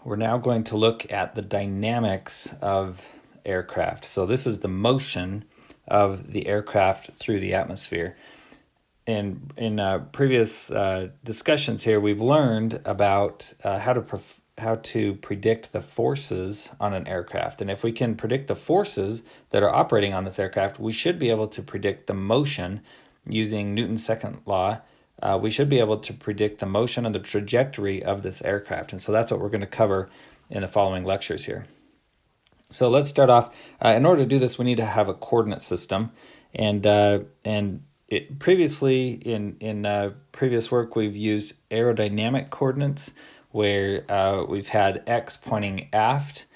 We're now going to look at the dynamics of aircraft. So this is the motion of the aircraft through the atmosphere. In previous discussions here, we've learned about how to predict the forces on an aircraft. And if we can predict the forces that are operating on this aircraft, we should be able to predict the motion using Newton's second law. We should be able to predict the motion and the trajectory of this aircraft. And so that's what we're going to cover in the following lectures here. So let's start off. In order to do this, we need to have a coordinate system. Previously in previous work, we've used aerodynamic coordinates, where we've had x pointing aft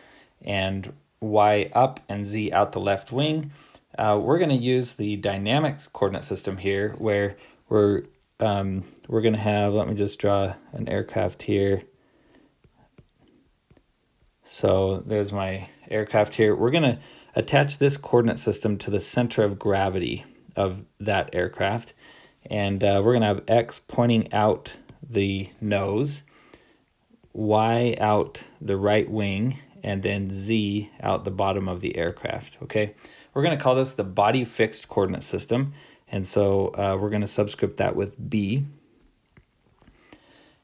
and y up and z out the left wing. We're going to use the dynamics coordinate system here, where we're going to have, let me just draw an aircraft here. So there's my aircraft here. We're going to attach this coordinate system to the center of gravity of that aircraft. And we're going to have x pointing out the nose, y out the right wing, and then z out the bottom of the aircraft, okay? We're going to call this the body fixed coordinate system. And so we're going to subscript that with B.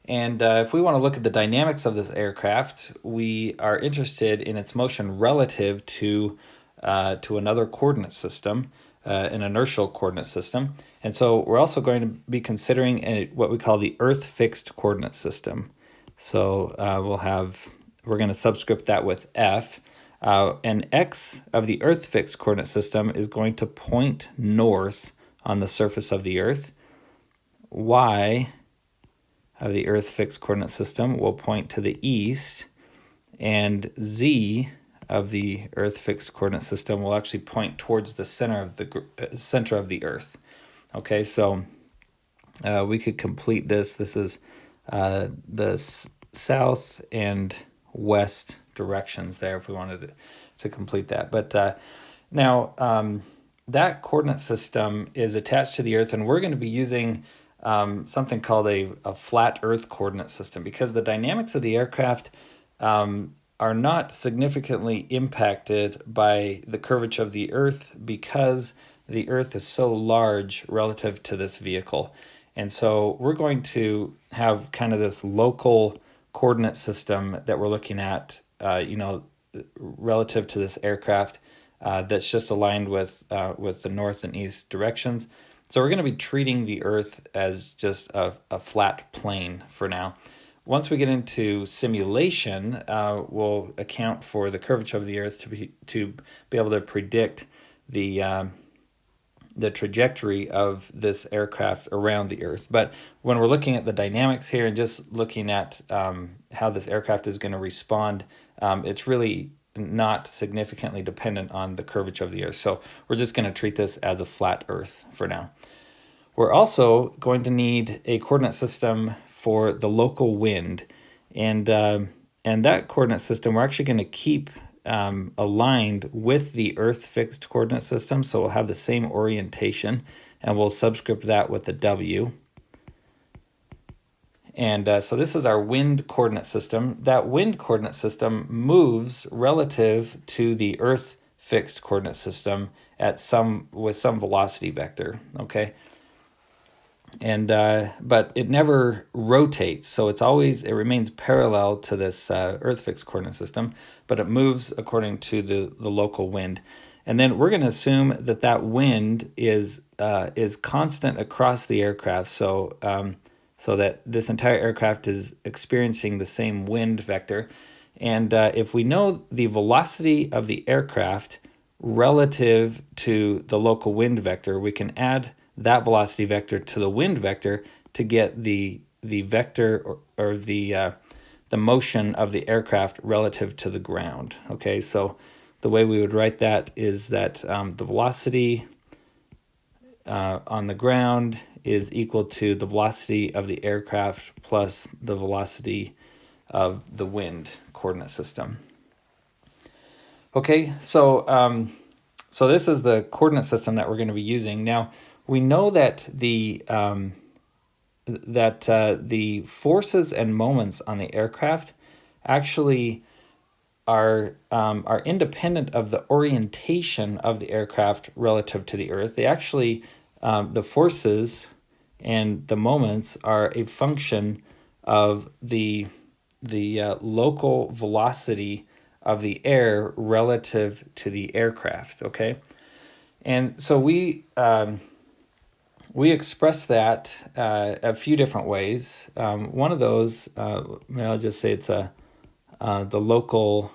And if we want to look at the dynamics of this aircraft, we are interested in its motion relative to another coordinate system, an inertial coordinate system. And so we're also going to be considering what we call the Earth fixed coordinate system. So we're going to subscript that with F. And x of the Earth fixed coordinate system is going to point north on the surface of the Earth. Y of the Earth fixed coordinate system will point to the east, and z of the Earth fixed coordinate system will actually point towards the center of the Earth. Okay, so we could complete this. This is the south and west directions there if we wanted to complete that. But now that coordinate system is attached to the Earth, and we're going to be using something called a flat Earth coordinate system, because the dynamics of the aircraft are not significantly impacted by the curvature of the Earth, because the Earth is so large relative to this vehicle. And so we're going to have kind of this local coordinate system that we're looking at, relative to this aircraft, that's just aligned with the north and east directions. So we're going to be treating the Earth as just a flat plane for now. Once we get into simulation, we'll account for the curvature of the Earth to be able to predict the trajectory of this aircraft around the Earth. But when we're looking at the dynamics here and just looking at how this aircraft is going to respond, it's really not significantly dependent on the curvature of the Earth. So we're just going to treat this as a flat Earth for now. We're also going to need a coordinate system for the local wind. And that coordinate system we're actually going to keep aligned with the Earth fixed coordinate system. So we'll have the same orientation, and we'll subscript that with a W. And so this is our wind coordinate system. That wind coordinate system moves relative to the Earth fixed coordinate system with some velocity vector, okay? And but it never rotates, so it remains parallel to this Earth fixed coordinate system, but it moves according to the local wind. And then we're going to assume that wind is constant across the aircraft, so that this entire aircraft is experiencing the same wind vector. And if we know the velocity of the aircraft relative to the local wind vector, we can add that velocity vector to the wind vector to get the vector or the motion of the aircraft relative to the ground. Okay, so the way we would write that is that the velocity on the ground is equal to the velocity of the aircraft plus the velocity of the wind coordinate system. Okay, so this is the coordinate system that we're going to be using. Now, we know that the forces and moments on the aircraft actually are independent of the orientation of the aircraft relative to the Earth. They actually, the forces and the moments are a function of the local velocity of the air relative to the aircraft. Okay, and so we express that a few different ways. One of those, I'll just say it's the local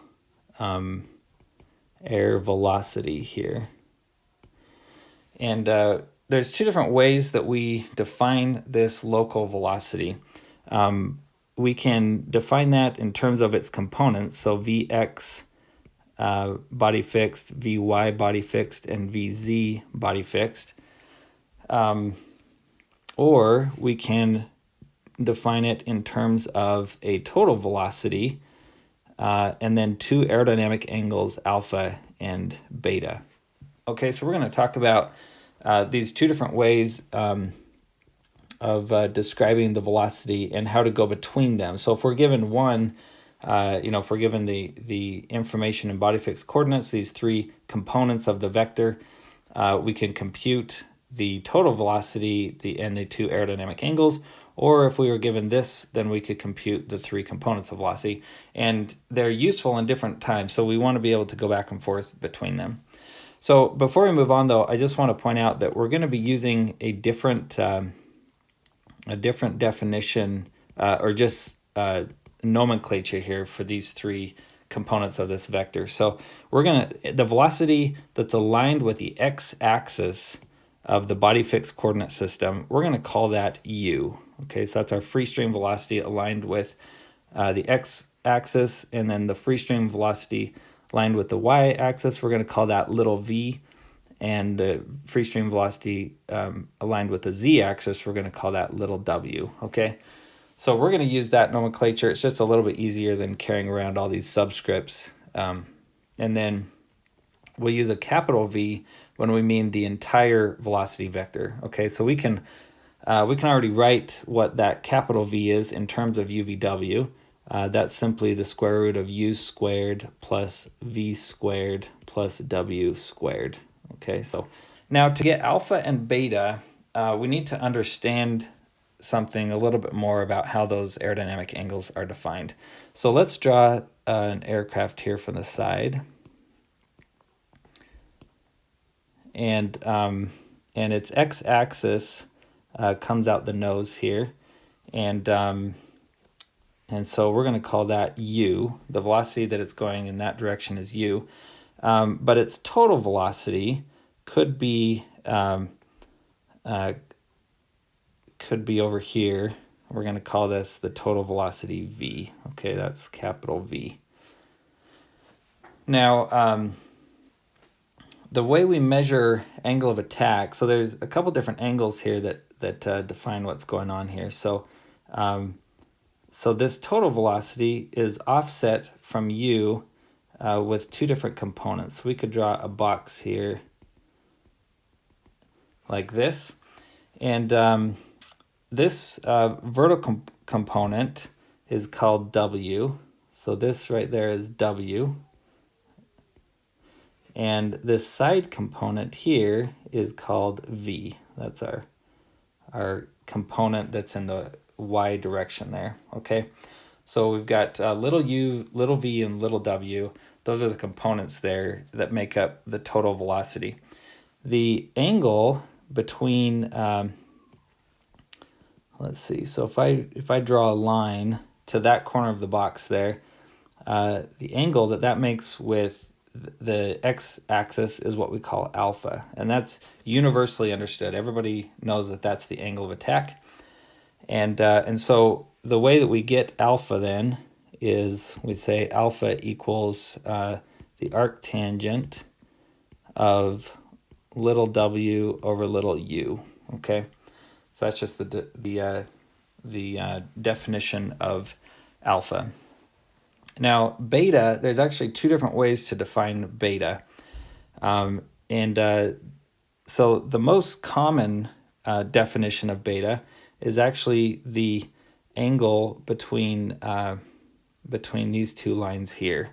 air velocity here. And there's two different ways that we define this local velocity. We can define that in terms of its components, so Vx body fixed, Vy body fixed, and Vz body fixed. Or we can define it in terms of a total velocity, and then two aerodynamic angles, alpha and beta. Okay, so we're going to talk about these two different ways of describing the velocity and how to go between them. So if we're given one, if we're given the information in body fixed coordinates, these three components of the vector, we can compute the total velocity and the two aerodynamic angles. Or if we were given this, then we could compute the three components of velocity. And they're useful in different times, so we want to be able to go back and forth between them. So before we move on, though, I just want to point out that we're going to be using a different definition or just nomenclature here for these three components of this vector. So the velocity that's aligned with the x-axis of the body fixed coordinate system, we're going to call that u. Okay, so that's our free stream velocity aligned with the x-axis, and then the free stream velocity aligned with the y-axis, we're going to call that little v, and the free stream velocity aligned with the z-axis, we're going to call that little w. Okay, so we're going to use that nomenclature. It's just a little bit easier than carrying around all these subscripts. And then we'll use a capital V when we mean the entire velocity vector. Okay, so we can already write what that capital V is in terms of UVW. That's simply the square root of u squared plus v squared plus w squared. Okay, so now to get alpha and beta, we need to understand something a little bit more about how those aerodynamic angles are defined. So let's draw an aircraft here from the side. And its x-axis comes out the nose here, and so we're going to call that u. The velocity that it's going in that direction is u, but its total velocity could be over here. We're going to call this the total velocity v. Okay, that's capital V. Now, the way we measure angle of attack, so there's a couple different angles here that define what's going on here. So this total velocity is offset from u with two different components. We could draw a box here like this, and this vertical component is called w. So this right there is w. And this side component here is called v. That's our component that's in the y direction there. Okay, so we've got little u, little v, and little w. Those are the components there that make up the total velocity. The angle between, let's see, so if I draw a line to that corner of the box there, the angle that makes with the x-axis is what we call alpha, and that's universally understood. Everybody knows that that's the angle of attack, and so the way that we get alpha then is we say alpha equals the arctangent of little w over little u. Okay, so that's just the definition of alpha. Now, beta, there's actually two different ways to define beta. So the most common definition of beta is actually the angle between between these two lines here.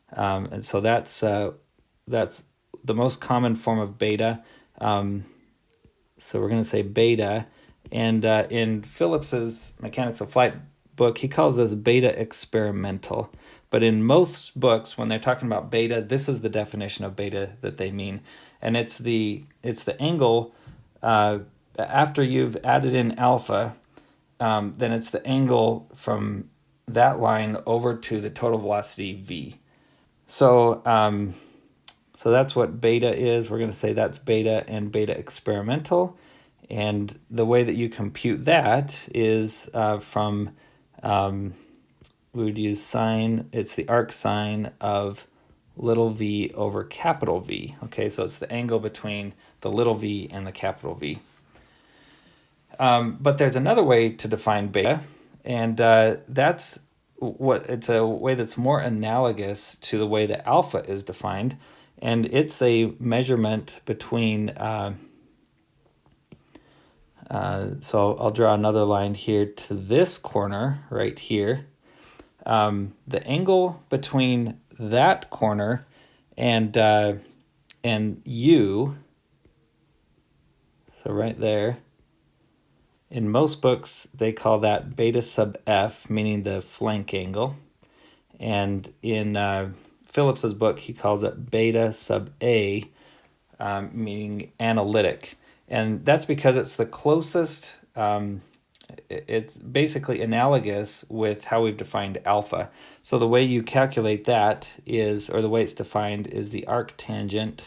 And so that's the most common form of beta. So we're going to say beta. And in Phillips's Mechanics of Flight book, he calls this beta experimental. But in most books, when they're talking about beta, this is the definition of beta that they mean. And it's the angle after you've added in alpha, then it's the angle from that line over to the total velocity v. So so that's what beta is. We're going to say that's beta and beta experimental. And the way that you compute that is from, we would use sine, it's the arc sine of little v over capital V. Okay, so it's the angle between the little v and the capital V. But there's another way to define beta, and it's a way that's more analogous to the way that alpha is defined, and it's a measurement between. So I'll draw another line here to this corner right here. The angle between that corner and U, so right there. In most books, they call that beta sub f, meaning the flank angle. And in Phillips's book, he calls it beta sub a, meaning analytic. And that's because it's the closest, it's basically analogous with how we've defined alpha. So the way you calculate that is, or the way it's defined, is the arctangent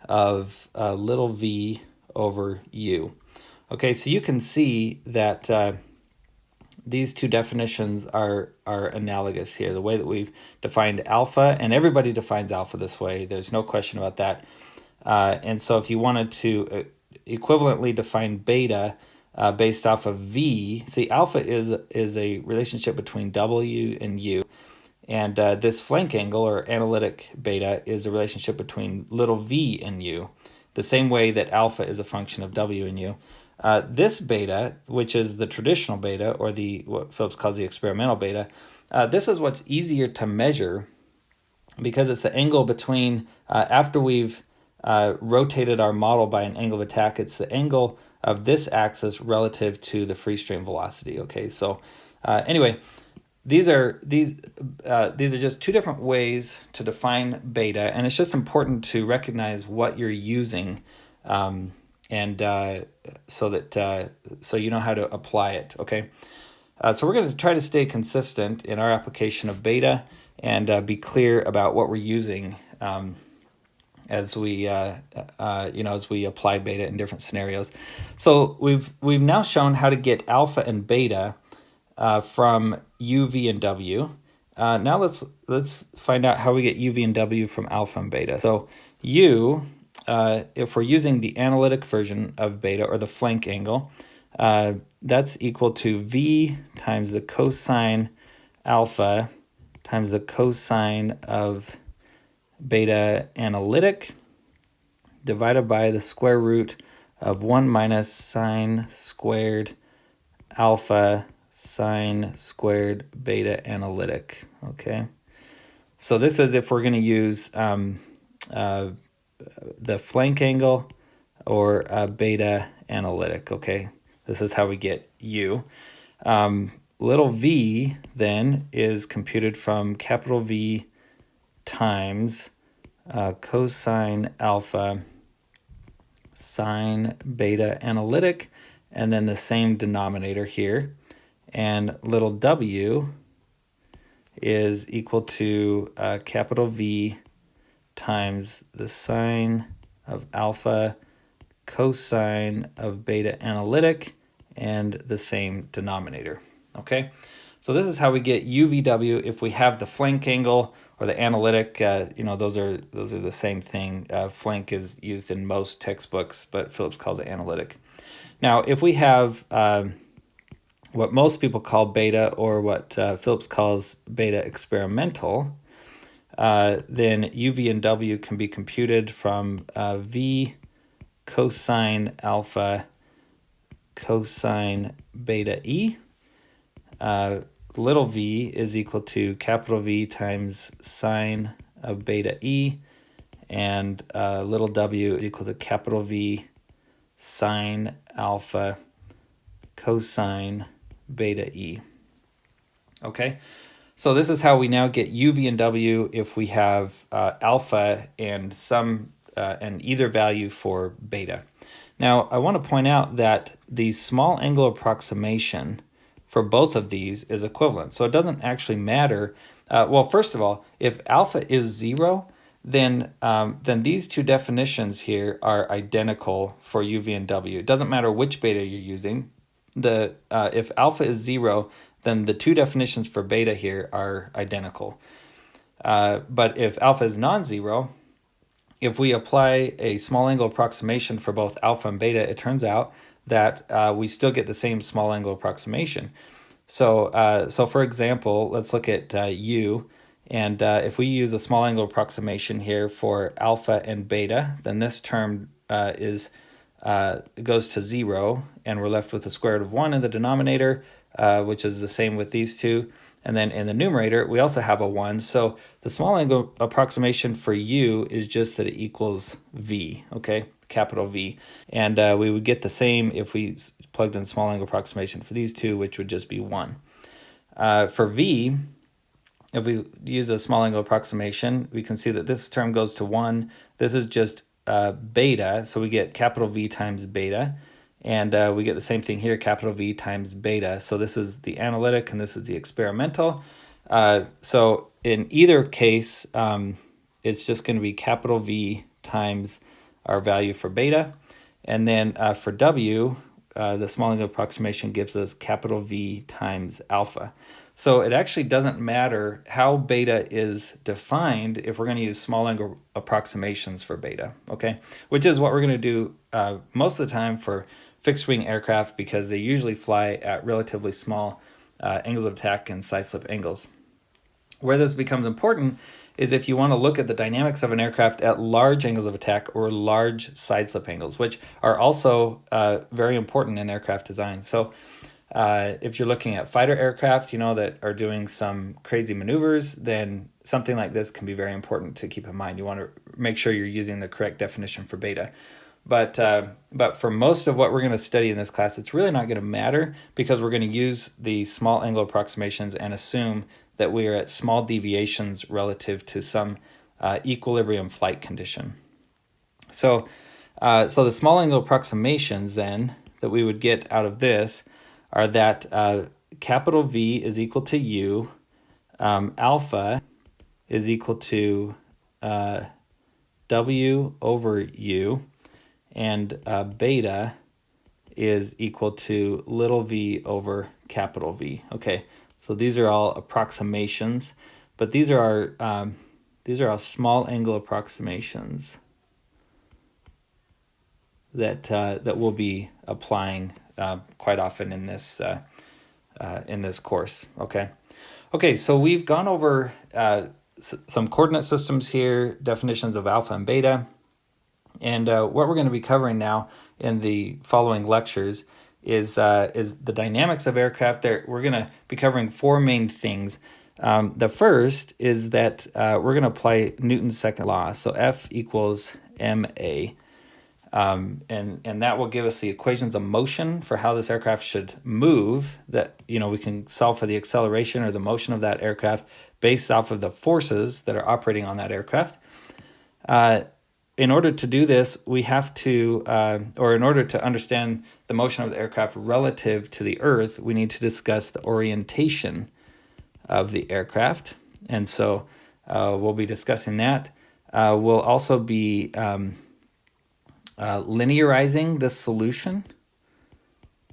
of little v over u. Okay, so you can see that these two definitions are analogous here. The way that we've defined alpha, and everybody defines alpha this way, there's no question about that. And so if you wanted to equivalently define beta based off of v, see, alpha is a relationship between w and u. And this flank angle, or analytic beta, is a relationship between little v and u, the same way that alpha is a function of w and u. This beta, which is the traditional beta, or what Phillips calls the experimental beta, this is what's easier to measure because it's the angle between, after we've rotated our model by an angle of attack, it's the angle of this axis relative to the free stream velocity. Okay, so anyway, these are just two different ways to define beta, and it's just important to recognize what you're using, and so you know how to apply it. Okay, so we're going to try to stay consistent in our application of beta and be clear about what we're using as we as we apply beta in different scenarios. So we've now shown how to get alpha and beta from u, v, and w. Now let's find out how we get u, v, and w from alpha and beta. So u, if we're using the analytic version of beta, or the flank angle, that's equal to v times the cosine alpha times the cosine of beta analytic divided by the square root of 1 minus sine squared alpha sine squared beta analytic. Okay, so this is if we're going to use the flank angle or beta analytic. Okay, this is how we get u. Little v then is computed from capital V times cosine alpha sine beta analytic, and then the same denominator here. And little w is equal to capital V times the sine of alpha cosine of beta analytic, and the same denominator. Okay, so this is how we get UVW if we have the flank angle or the analytic. Those are the same thing. Flank is used in most textbooks, but Phillips calls it analytic. Now, if we have what most people call beta, or what Phillips calls beta experimental, then UV and W can be computed from V cosine alpha cosine beta E, little v is equal to capital V times sine of beta E, and little w is equal to capital V sine alpha cosine beta E. Okay, so this is how we now get u, v, and w if we have alpha and either value for beta. Now, I want to point out that the small angle approximation for both of these is equivalent. So it doesn't actually matter. Well, first of all, if alpha is 0, then these two definitions here are identical for u, v, and w. It doesn't matter which beta you're using. If alpha is 0, then the two definitions for beta here are identical. But if alpha is non-zero, if we apply a small angle approximation for both alpha and beta, it turns out that we still get the same small angle approximation. So for example, let's look at u, and if we use a small angle approximation here for alpha and beta, then this term goes to 0, and we're left with the square root of 1 in the denominator, which is the same with these two. And then in the numerator, we also have a 1. So the small angle approximation for u is just that it equals v, okay, capital V. And we would get the same if we plugged in small angle approximation for these two, which would just be 1. For v, if we use a small angle approximation, we can see that this term goes to 1. This is just beta, so we get capital V times beta. And we get the same thing here, capital V times beta. So this is the analytic and this is the experimental. So in either case, it's just going to be capital V times our value for beta. And then for W, the small angle approximation gives us capital V times alpha. So it actually doesn't matter how beta is defined if we're going to use small angle approximations for beta, okay? Which is what we're going to do most of the time for fixed wing aircraft, because they usually fly at relatively small angles of attack and side slip angles. Where this becomes important is if you want to look at the dynamics of an aircraft at large angles of attack or large side slip angles, which are also very important in aircraft design. So if you're looking at fighter aircraft, that are doing some crazy maneuvers, then something like this can be very important to keep in mind. You want to make sure you're using the correct definition for beta. But for most of what we're going to study in this class, it's really not going to matter, because we're going to use the small angle approximations and assume that we are at small deviations relative to some equilibrium flight condition. So the small angle approximations then that we would get out of this are that capital V is equal to U, alpha is equal to W over U, and beta is equal to little v over capital V. Okay, so these are all approximations, but these are our small angle approximations that we'll be applying quite often in this course. Okay, so we've gone over some coordinate systems here, definitions of alpha and beta. And what we're going to be covering now in the following lectures is the dynamics of aircraft. We're going to be covering four main things. The first is that we're going to apply Newton's second law. So F equals ma, and that will give us the equations of motion for how this aircraft should move. That we can solve for the acceleration or the motion of that aircraft based off of the forces that are operating on that aircraft. In order to do this, we have to, or in order to understand the motion of the aircraft relative to the Earth, we need to discuss the orientation of the aircraft. And so we'll be discussing that. We'll also be linearizing this solution.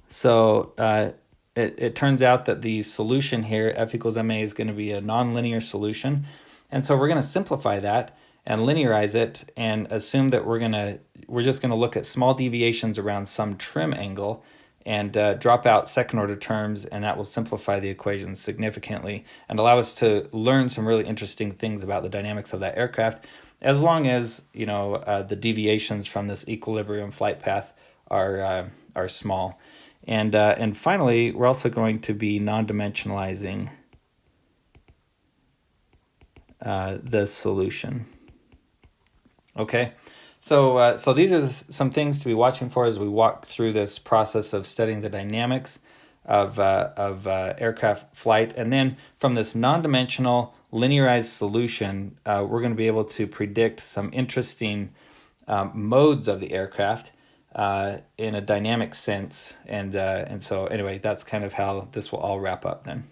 So it turns out that the solution here, F equals ma, is going to be a nonlinear solution. And so we're going to simplify that and linearize it and assume that we're just going to look at small deviations around some trim angle and drop out second order terms, and that will simplify the equations significantly and allow us to learn some really interesting things about the dynamics of that aircraft, as long as the deviations from this equilibrium flight path are small. And finally, we're also going to be non-dimensionalizing the solution. Okay, so these are some things to be watching for as we walk through this process of studying the dynamics of aircraft flight. And then from this non-dimensional linearized solution, we're going to be able to predict some interesting modes of the aircraft in a dynamic sense. And so anyway, that's kind of how this will all wrap up then.